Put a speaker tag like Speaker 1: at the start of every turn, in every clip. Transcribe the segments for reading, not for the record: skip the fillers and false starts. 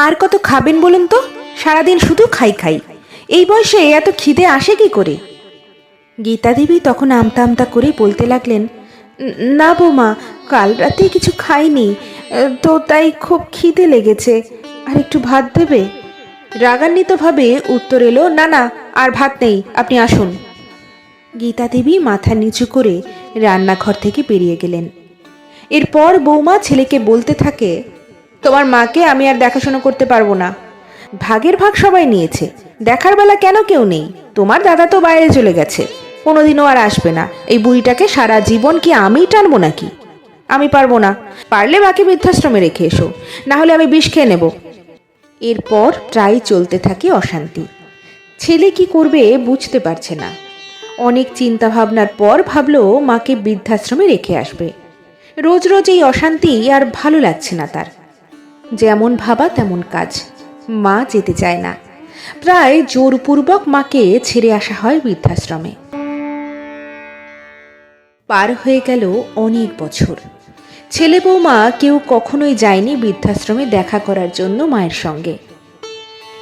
Speaker 1: আর কত খাবেন বলুন তো? সারাদিন শুধু খাই খাই। এই বয়সে এত খিদে আসে কি করে? গীতা দেবী তখন আমতা আমতা করে বলতে লাগলেন, না বৌমা, কাল রাতে কিছু খাইনি, তো তাই খুব খিদে লেগেছে। আর একটু ভাত দেবে? রাগান্বিতভাবে উত্তর এলো, না না, আর ভাত নেই, আপনি আসুন। গীতা দেবী মাথা নিচু করে রান্নাঘর থেকে বেরিয়ে গেলেন। এরপর বৌমা ছেলেকে বলতে থাকে, তোমার মাকে আমি আর দেখাশোনা করতে পারবো না। ভাগের ভাগ সবাই নিয়েছে, দেখার বেলা কেন কেউ নেই? তোমার দাদা তো বাইরে চলে গেছে, কোনোদিনও আর আসবে না। এই বুড়িটাকে সারা জীবন কি আমিই টানবো নাকি? আমি পারবো না। পারলে মাকে বৃদ্ধাশ্রমে রেখে এসো, না হলে আমি বিষ খেয়ে নেব। এরপর প্রায় চলতে থাকে অশান্তি। ছেলে কি করবে বুঝতে পারছে না। অনেক চিন্তা ভাবনার পর ভাবলো মাকে বৃদ্ধাশ্রমে রেখে আসবে। রোজ রোজ এই অশান্তি আর ভালো লাগছে না তার। যেমন ভাবা তেমন কাজ, মা যেতে চায় না। প্রায় জোরপূর্বক মাকে ছেড়ে আসা হয় বৃদ্ধাশ্রমে। পার হয়ে গেল অনেক বছর। ছেলে বৌমা কেউ কখনোই যায়নি বৃদ্ধাশ্রমে দেখা করার জন্য মায়ের সঙ্গে।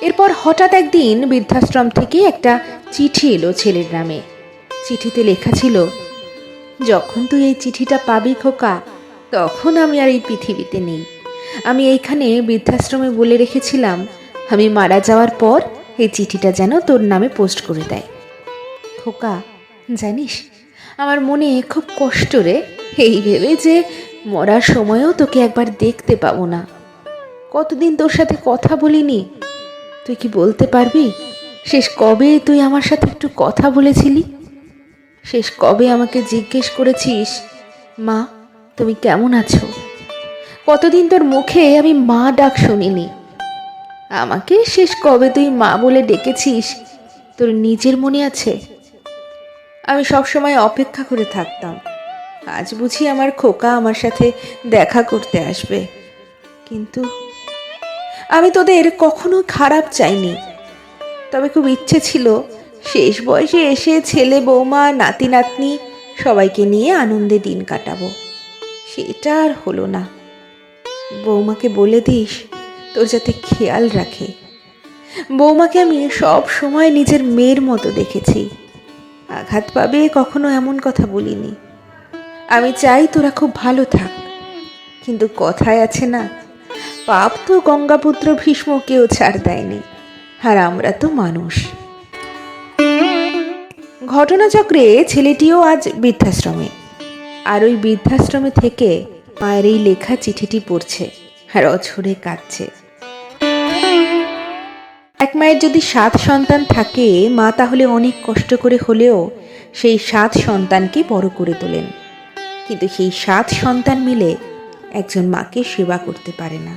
Speaker 1: এরপর হঠাৎ একদিন বৃদ্ধাশ্রম থেকে একটা চিঠি এলো ছেলের নামে। চিঠিতে লেখা ছিল, যখন তুই এই চিঠিটা পাবি খোকা, তখন আমি আর এই পৃথিবীতে নেই। আমি এইখানে বৃদ্ধাশ্রমে বলে রেখেছিলাম, আমি মারা যাওয়ার পর এই চিঠিটা যেন তোর নামে পোস্ট করে দেয়। খোকা, জানিস আমার মনে খুব কষ্ট রে, এই ভেবে যে মরার সময়ও তোকে একবার দেখতে পাবো না। কতদিন তোর সাথে কথা বলিনি। তুই কি বলতে পারবি শেষ কবে তুই আমার সাথে একটু কথা বলেছিলি? শেষ কবে আমাকে জিজ্ঞেস করেছিস, মা তুমি কেমন আছো? কতদিন তোর মুখে আমি মা ডাক শুনিনি। আমাকে শেষ কবে তুই মা বলে ডেকেছিস তোর নিজের মনে আছে? আমি সবসময় অপেক্ষা করে থাকতাম, আজ বুঝি আমার খোকা আমার সাথে দেখা করতে আসবে। কিন্তু আমি তোদের কখনো খারাপ চাইনি, তবে খুব ইচ্ছে ছিল শেষ বয়সে এসে ছেলে বৌমা নাতি নাতনি সবাইকে নিয়ে আনন্দে দিন কাটাবো। সেটা আর হলো না। বৌমাকে বলে দিস তোর যাতে খেয়াল রাখে। বৌমাকে আমি সব সময় নিজের মেয়ের মতো দেখেছি, আঘাত পাবে কখনো এমন কথা বলিনি। আমি চাই তোরা খুব ভালো থাক, কিন্তু কথায় আছে না, পাপ তো গঙ্গাপুত্র ভীষ্মকেও ছাড় দেয়নি, আর আমরা তো মানুষ। ঘটনাচক্রে ছেলেটিও আজ বৃদ্ধাশ্রমে, আর ওই বৃদ্ধাশ্রমে থেকে মায়ের এই লেখা চিঠিটি পড়ছে আর অঝরে কাঁদছে। এক মায়ের যদি 7 সন্তান থাকে, মা তাহলে অনেক কষ্ট করে হলেও সেই 7 সন্তানকে বড় করে তোলেন, কিন্তু সেই 7 সন্তান মিলে একজন মাকে সেবা করতে পারে না।